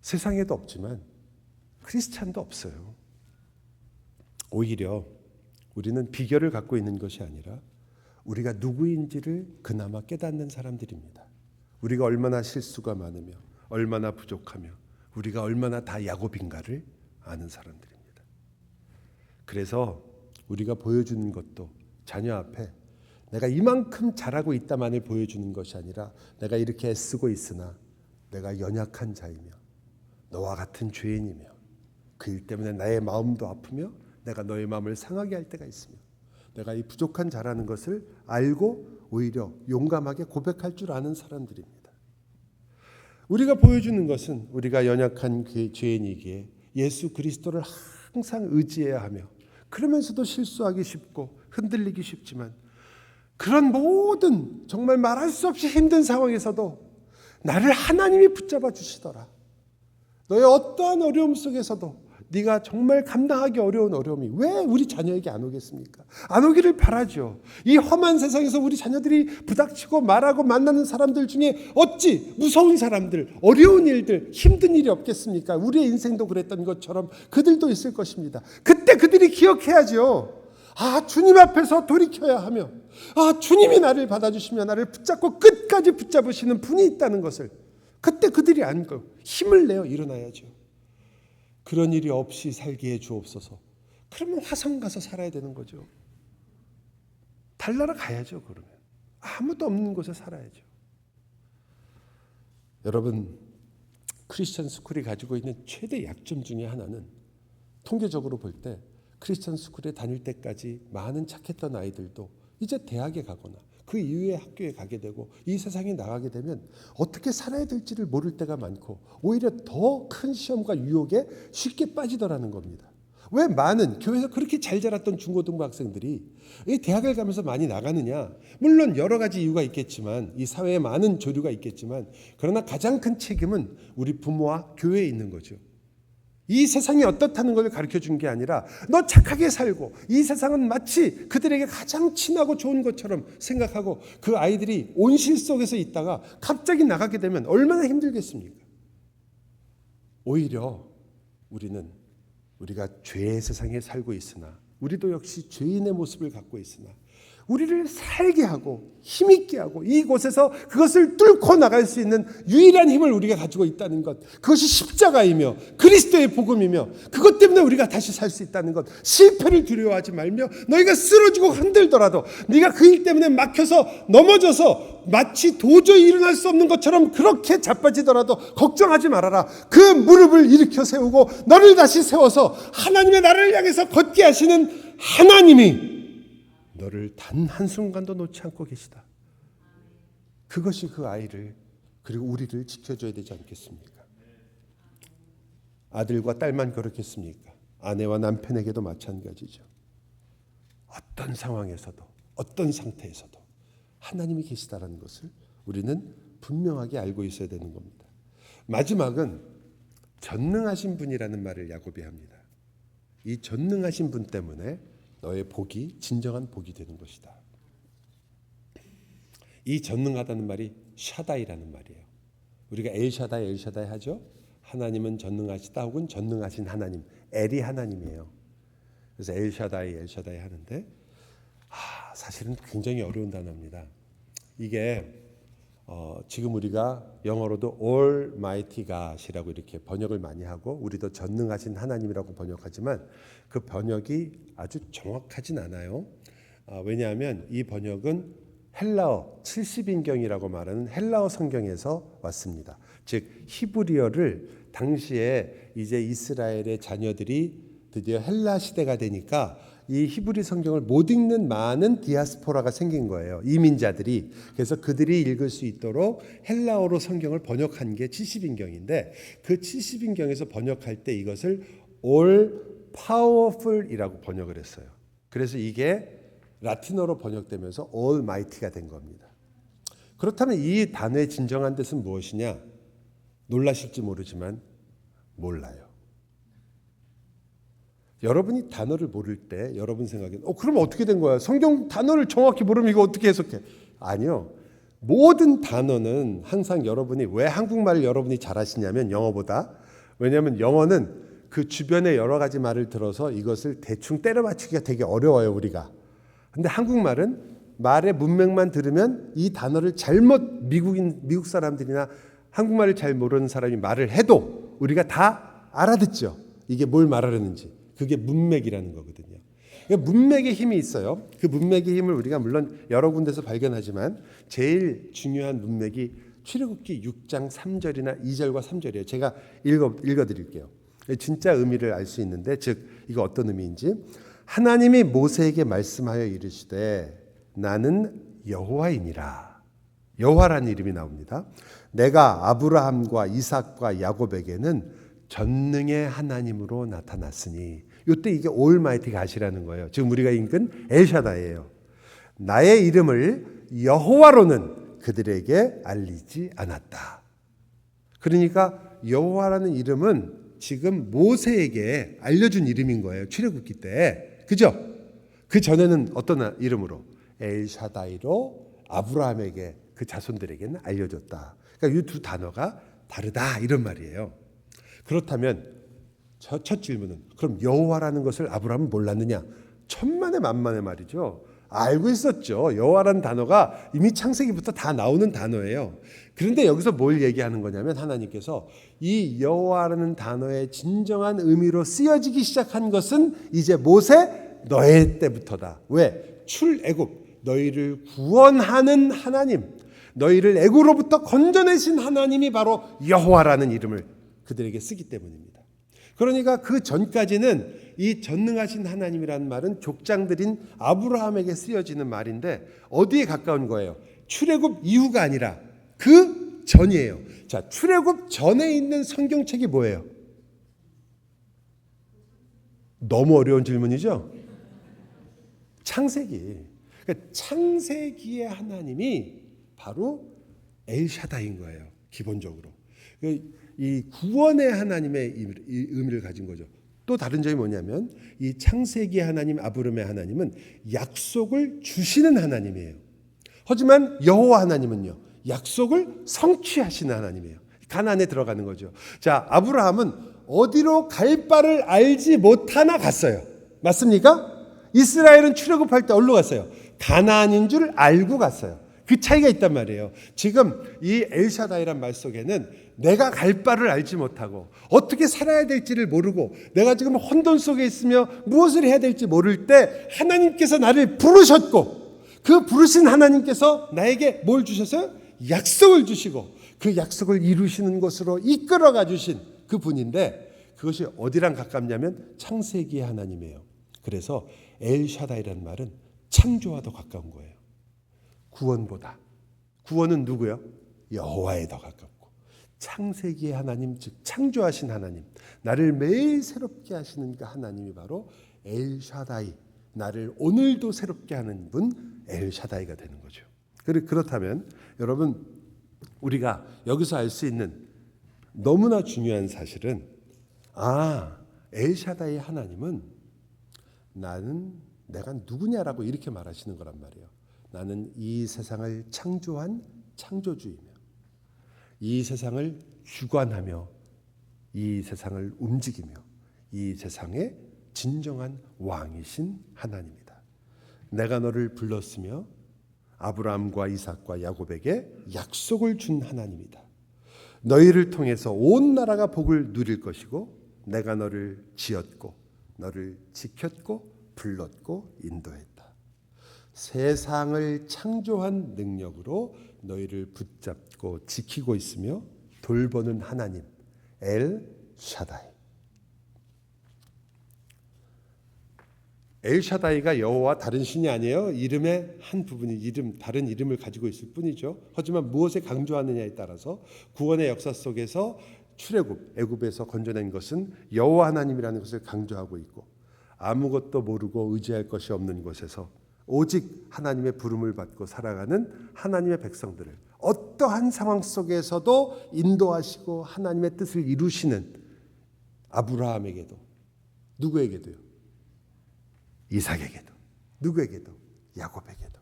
세상에도 없지만 크리스찬도 없어요. 오히려 우리는 비결을 갖고 있는 것이 아니라 우리가 누구인지를 그나마 깨닫는 사람들입니다. 우리가 얼마나 실수가 많으며 얼마나 부족하며 우리가 얼마나 다 야곱인가를 아는 사람들입니다. 그래서 우리가 보여주는 것도 자녀 앞에 내가 이만큼 잘하고 있다만을 보여주는 것이 아니라 내가 이렇게 애쓰고 있으나 내가 연약한 자이며 너와 같은 죄인이며 그 일 때문에 나의 마음도 아프며 내가 너의 마음을 상하게 할 때가 있으며 내가 이 부족한 자라는 것을 알고 오히려 용감하게 고백할 줄 아는 사람들입니다. 우리가 보여주는 것은 우리가 연약한 그 죄인이기에 예수 그리스도를 항상 의지해야 하며 그러면서도 실수하기 쉽고 흔들리기 쉽지만 그런 모든 정말 말할 수 없이 힘든 상황에서도 나를 하나님이 붙잡아 주시더라. 너의 어떠한 어려움 속에서도 네가 정말 감당하기 어려운 어려움이 왜 우리 자녀에게 안 오겠습니까? 안 오기를 바라죠. 이 험한 세상에서 우리 자녀들이 부닥치고 말하고 만나는 사람들 중에 어찌 무서운 사람들, 어려운 일들, 힘든 일이 없겠습니까? 우리의 인생도 그랬던 것처럼 그들도 있을 것입니다. 그때 그들이 기억해야죠. 아, 주님 앞에서 돌이켜야 하며 주님이 나를 받아주시며 나를 붙잡고 끝까지 붙잡으시는 분이 있다는 것을 그때 그들이 안고 힘을 내어 일어나야죠. 그런 일이 없이 살게 해 주옵소서. 그러면 화성 가서 살아야 되는 거죠. 달나라 가야죠. 그러면 아무도 없는 곳에 살아야죠. 여러분, 크리스천 스쿨이 가지고 있는 최대 약점 중에 하나는 통계적으로 볼 때 크리스천 스쿨에 다닐 때까지 많은 착했던 아이들도 이제 대학에 가거나 그 이후에 학교에 가게 되고 이 세상에 나가게 되면 어떻게 살아야 될지를 모를 때가 많고 오히려 더 큰 시험과 유혹에 쉽게 빠지더라는 겁니다. 왜 많은 교회에서 그렇게 잘 자랐던 중고등부 학생들이 이 대학을 가면서 많이 나가느냐? 물론 여러 가지 이유가 있겠지만 이 사회에 많은 조류가 있겠지만 그러나 가장 큰 책임은 우리 부모와 교회에 있는 거죠. 이 세상이 어떻다는 걸 가르쳐준 게 아니라 너 착하게 살고 이 세상은 마치 그들에게 가장 친하고 좋은 것처럼 생각하고 그 아이들이 온실 속에서 있다가 갑자기 나가게 되면 얼마나 힘들겠습니까? 오히려 우리가 죄의 세상에 살고 있으나 우리도 역시 죄인의 모습을 갖고 있으나 우리를 살게 하고 힘있게 하고 이곳에서 그것을 뚫고 나갈 수 있는 유일한 힘을 우리가 가지고 있다는 것, 그것이 십자가이며 그리스도의 복음이며 그것 때문에 우리가 다시 살 수 있다는 것, 실패를 두려워하지 말며 너희가 쓰러지고 흔들더라도 네가 그 일 때문에 막혀서 넘어져서 마치 도저히 일어날 수 없는 것처럼 그렇게 자빠지더라도 걱정하지 말아라. 그 무릎을 일으켜 세우고 너를 다시 세워서 하나님의 나라를 향해서 걷게 하시는 하나님이 너를 단 한순간도 놓지 않고 계시다. 그것이 그 아이를 그리고 우리를 지켜줘야 되지 않겠습니까? 아들과 딸만 그렇겠습니까? 아내와 남편에게도 마찬가지죠. 어떤 상황에서도 어떤 상태에서도 하나님이 계시다라는 것을 우리는 분명하게 알고 있어야 되는 겁니다. 마지막은 전능하신 분이라는 말을 야곱이 합니다. 이 전능하신 분 때문에 너의 복이 진정한 복이 되는 것이다. 이 전능하다는 말이 샤다이라는 말이에요. 우리가 엘샤다이 하죠. 하나님은 전능하시다 혹은 전능하신 하나님, 엘이 하나님이에요. 그래서 엘샤다이 하는데 사실은 굉장히 어려운 단어입니다. 이게 지금 우리가 영어로도 Almighty God이라고 이렇게 번역을 많이 하고 우리도 전능하신 하나님이라고 번역하지만 그 번역이 아주 정확하진 않아요. 왜냐하면 이 번역은 헬라어 70인경이라고 말하는 헬라어 성경에서 왔습니다. 즉 히브리어를 당시에 이제 이스라엘의 자녀들이 드디어 헬라 시대가 되니까 이 히브리 성경을 못 읽는 많은 디아스포라가 생긴 거예요. 이민자들이. 그래서 그들이 읽을 수 있도록 헬라어로 성경을 번역한 게 70인경인데 그 70인경에서 번역할 때 이것을 All Powerful이라고 번역을 했어요. 그래서 이게 라틴어로 번역되면서 Almighty가 된 겁니다. 그렇다면 이 단어의 진정한 뜻은 무엇이냐? 놀라실지 모르지만 몰라요. 여러분이 단어를 모를 때 여러분 생각엔 그럼 어떻게 된 거야? 성경 단어를 정확히 모르면 이거 어떻게 해석해? 아니요. 모든 단어는 항상 여러분이 왜 한국말을 여러분이 잘하시냐면 영어보다, 왜냐하면 영어는 그 주변의 여러 가지 말을 들어서 이것을 대충 때려 맞추기가 되게 어려워요, 우리가. 근데 한국말은 말의 문맥만 들으면 이 단어를 잘못 미국 사람들이나 한국말을 잘 모르는 사람이 말을 해도 우리가 다 알아듣죠. 이게 뭘 말하려는지. 그게 문맥이라는 거거든요. 그러니까 문맥의 힘이 있어요. 그 문맥의 힘을 우리가 물론 여러 군데서 발견하지만 제일 중요한 문맥이 출애굽기 6장 3절이나 2절과 3절이에요. 제가 읽어드릴게요. 진짜 의미를 알 수 있는데, 즉 이거 어떤 의미인지. 하나님이 모세에게 말씀하여 이르시되 나는 여호와이니라. 여호와라는 이름이 나옵니다. 내가 아브라함과 이삭과 야곱에게는 전능의 하나님으로 나타났으니, 이때 이게 올마이티 가시라는 거예요. 지금 우리가 읽은 엘샤다예요. 나의 이름을 여호와로는 그들에게 알리지 않았다. 그러니까 여호와라는 이름은 지금 모세에게 알려준 이름인 거예요. 출애굽기 때. 그죠? 그 전에는 어떤 이름으로? 엘샤다이로 아브라함에게, 그 자손들에게는 알려줬다. 그러니까 이 두 단어가 다르다, 이런 말이에요. 그렇다면 첫 질문은, 그럼 여호와라는 것을 아브라함은 몰랐느냐? 천만의 만만의 말이죠. 알고 있었죠. 여호와라는 단어가 이미 창세기부터 다 나오는 단어예요. 그런데 여기서 뭘 얘기하는 거냐면, 하나님께서 이 여호와라는 단어의 진정한 의미로 쓰여지기 시작한 것은 이제 모세 너의 때부터다. 왜? 출애굽, 너희를 구원하는 하나님, 너희를 애굽으로부터 건져내신 하나님이 바로 여호와라는 이름을 그들에게 쓰기 때문입니다. 그러니까 그 전까지는 이 전능하신 하나님이라는 말은 족장들인 아브라함에게 쓰여지는 말인데 어디에 가까운 거예요? 출애굽 이후가 아니라 그 전이에요. 자, 출애굽 전에 있는 성경책이 뭐예요? 너무 어려운 질문이죠? 창세기. 그러니까 창세기의 하나님이 바로 엘샤다인 거예요. 기본적으로. 이 구원의 하나님의 의미를 가진 거죠. 또 다른 점이 뭐냐면, 이 창세기의 하나님, 아브라함의 하나님은 약속을 주시는 하나님이에요. 하지만 여호와 하나님은요, 약속을 성취하시는 하나님이에요. 가나안에 들어가는 거죠. 자, 아브라함은 어디로 갈 바를 알지 못하나 갔어요. 맞습니까? 이스라엘은 출애굽할 때 어디로 갔어요? 가나안인 줄 알고 갔어요. 그 차이가 있단 말이에요. 지금 이 엘샤다이란 말 속에는 내가 갈 바를 알지 못하고 어떻게 살아야 될지를 모르고 내가 지금 혼돈 속에 있으며 무엇을 해야 될지 모를 때 하나님께서 나를 부르셨고, 그 부르신 하나님께서 나에게 뭘 주셨어요? 약속을 주시고 그 약속을 이루시는 것으로 이끌어가 주신 그 분인데, 그것이 어디랑 가깝냐면 창세기의 하나님이에요. 그래서 엘샤다이라는 말은 창조와 더 가까운 거예요. 구원보다. 구원은 누구요? 여호와에 더 가깝고, 창세기의 하나님, 즉 창조하신 하나님, 나를 매일 새롭게 하시는 그 하나님이 바로 엘샤다이, 나를 오늘도 새롭게 하는 분 엘샤다이가 되는 거죠. 그렇다면 여러분, 우리가 여기서 알 수 있는 너무나 중요한 사실은, 엘샤다이 하나님은 나는 내가 누구냐라고 이렇게 말하시는 거란 말이에요. 나는 이 세상을 창조한 창조주이며 이 세상을 주관하며 이 세상을 움직이며 이 세상의 진정한 왕이신 하나님이다. 내가 너를 불렀으며 아브라함과 이삭과 야곱에게 약속을 준 하나님이다. 너희를 통해서 온 나라가 복을 누릴 것이고 내가 너를 지었고 너를 지켰고 불렀고 인도했다. 세상을 창조한 능력으로 너희를 붙잡고 지키고 있으며 돌보는 하나님 엘 샤다이. 엘 샤다이가 여호와 다른 신이 아니에요. 이름의 한 부분이 다른 이름을 가지고 있을 뿐이죠. 하지만 무엇에 강조하느냐에 따라서 구원의 역사 속에서 출애굽, 애굽에서 건져낸 것은 여호와 하나님이라는 것을 강조하고 있고, 아무것도 모르고 의지할 것이 없는 곳에서 오직 하나님의 부름을 받고 살아가는 하나님의 백성들을 어떠한 상황 속에서도 인도하시고 하나님의 뜻을 이루시는 아브라함에게도, 누구에게도요? 이삭에게도, 누구에게도? 야곱에게도.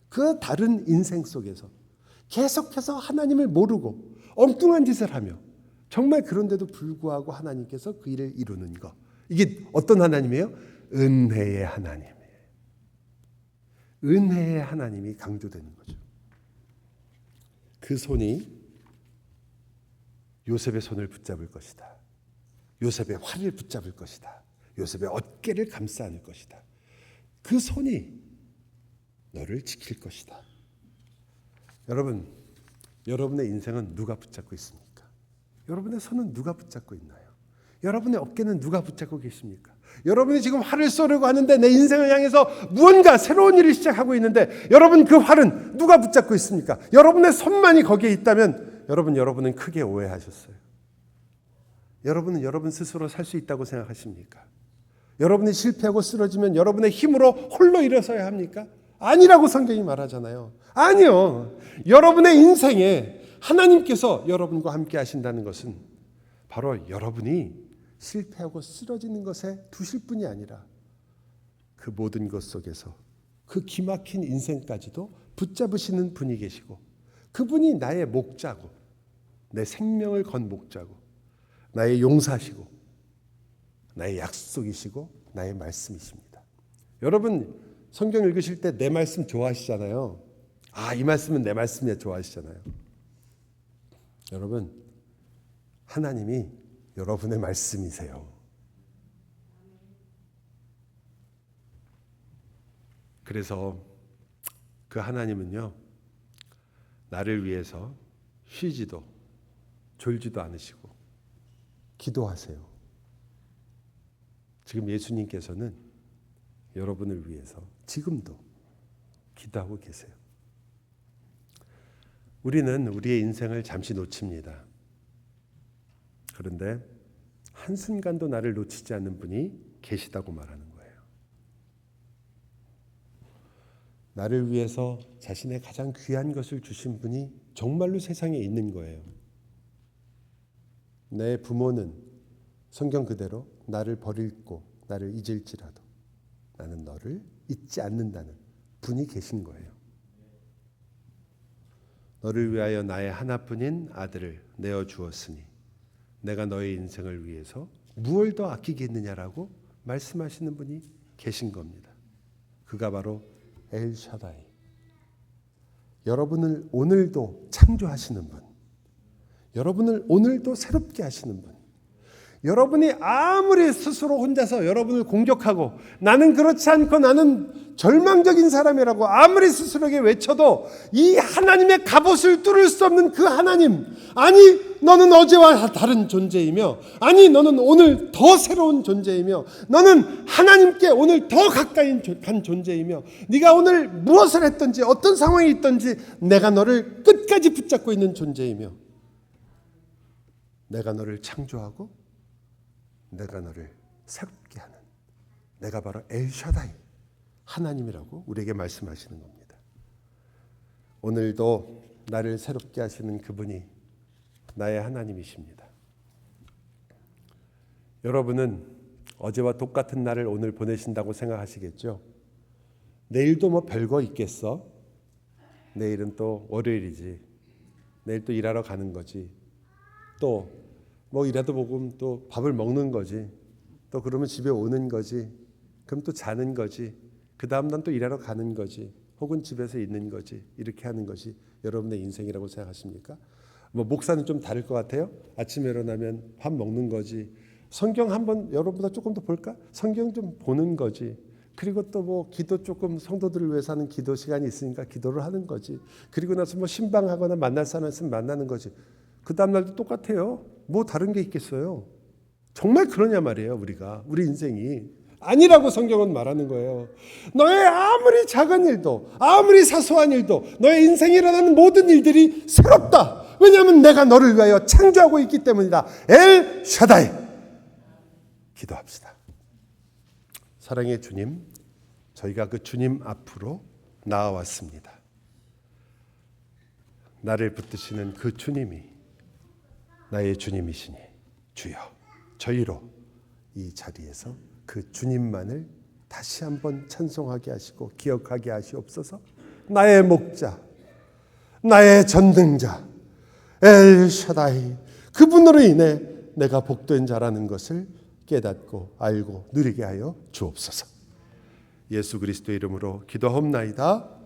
그 다른 인생 속에서 계속해서 하나님을 모르고 엉뚱한 짓을 하며 정말 그런데도 불구하고 하나님께서 그 일을 이루는 것. 이게 어떤 하나님이에요? 은혜의 하나님. 은혜의 하나님이 강조되는 거죠. 그 손이 요셉의 손을 붙잡을 것이다. 요셉의 활을 붙잡을 것이다. 요셉의 어깨를 감싸 안을 것이다. 그 손이 너를 지킬 것이다. 여러분, 여러분의 인생은 누가 붙잡고 있습니까? 여러분의 손은 누가 붙잡고 있나요? 여러분의 어깨는 누가 붙잡고 계십니까? 여러분이 지금 활을 쏘려고 하는데 내 인생을 향해서 무언가 새로운 일을 시작하고 있는데 여러분 그 활은 누가 붙잡고 있습니까? 여러분의 손만이 거기에 있다면 여러분은 크게 오해하셨어요. 여러분은 여러분 스스로 살 수 있다고 생각하십니까? 여러분이 실패하고 쓰러지면 여러분의 힘으로 홀로 일어서야 합니까? 아니라고 성경이 말하잖아요. 아니요. 여러분의 인생에 하나님께서 여러분과 함께 하신다는 것은 바로 여러분이 실패하고 쓰러지는 것에 두실 뿐이 아니라 그 모든 것 속에서 그 기막힌 인생까지도 붙잡으시는 분이 계시고 그분이 나의 목자고 내 생명을 건 목자고 나의 용사시고 나의 약속이시고 나의 말씀이십니다. 여러분 성경 읽으실 때 내 말씀 좋아하시잖아요. 이 말씀은 내 말씀이야 좋아하시잖아요. 여러분 하나님이 여러분의 말씀이세요. 그래서 그 하나님은요 나를 위해서 쉬지도 졸지도 않으시고 기도하세요. 지금 예수님께서는 여러분을 위해서 지금도 기도하고 계세요. 우리는 우리의 인생을 잠시 놓칩니다. 그런데 한순간도 나를 놓치지 않는 분이 계시다고 말하는 거예요. 나를 위해서 자신의 가장 귀한 것을 주신 분이 정말로 세상에 있는 거예요. 내 부모는 성경 그대로 나를 버릴고 나를 잊을지라도 나는 너를 잊지 않는다는 분이 계신 거예요. 너를 위하여 나의 하나뿐인 아들을 내어주었으니 내가 너의 인생을 위해서 무엇을 더 아끼겠느냐라고 말씀하시는 분이 계신 겁니다. 그가 바로 엘샤다이. 여러분을 오늘도 창조하시는 분, 여러분을 오늘도 새롭게 하시는 분, 여러분이 아무리 스스로 혼자서 여러분을 공격하고 나는 그렇지 않고 나는 절망적인 사람이라고 아무리 스스로에게 외쳐도 이 하나님의 갑옷을 뚫을 수 없는 그 하나님, 아니 너는 어제와 다른 존재이며 아니 너는 오늘 더 새로운 존재이며 너는 하나님께 오늘 더 가까이 간 존재이며 네가 오늘 무엇을 했든지 어떤 상황이 있든지 내가 너를 끝까지 붙잡고 있는 존재이며 내가 너를 창조하고 내가 너를 새롭게 하는 내가 바로 엘샤다이 하나님이라고 우리에게 말씀하시는 겁니다. 오늘도 나를 새롭게 하시는 그분이 나의 하나님이십니다. 여러분은 어제와 똑같은 날을 오늘 보내신다고 생각하시겠죠? 내일도 뭐 별거 있겠어? 내일은 또 월요일이지. 내일 또 일하러 가는 거지. 또 뭐 일하다 보면 또 밥을 먹는 거지. 또 그러면 집에 오는 거지. 그럼 또 자는 거지. 그 다음 날 또 일하러 가는 거지. 혹은 집에서 있는 거지. 이렇게 하는 것이 여러분의 인생이라고 생각하십니까? 뭐 목사는 좀 다를 것 같아요. 아침에 일어나면 밥 먹는 거지. 성경 한번 여러분보다 조금 더 볼까? 성경 좀 보는 거지. 그리고 또 뭐 기도 조금 성도들을 위해서 하는 기도 시간이 있으니까 기도를 하는 거지. 그리고 나서 뭐 신방하거나 만날 사람 있으면 만나는 거지. 그 다음 날도 똑같아요. 뭐 다른 게 있겠어요? 정말 그러냐 말이에요. 우리 인생이 아니라고 성경은 말하는 거예요. 너의 아무리 작은 일도 아무리 사소한 일도 너의 인생에 일어나는 모든 일들이 새롭다. 왜냐하면 내가 너를 위하여 창조하고 있기 때문이다. 엘 샤다이. 기도합시다. 사랑의 주님, 저희가 그 주님 앞으로 나아왔습니다. 나를 붙드시는 그 주님이 나의 주님이시니 주여 저희로 이 자리에서 그 주님만을 다시 한번 찬송하게 하시고 기억하게 하시옵소서. 나의 목자, 나의 전능자 엘샤다이, 그분으로 인해 내가 복된 자라는 것을 깨닫고 알고 누리게 하여 주옵소서. 예수 그리스도의 이름으로 기도하옵나이다.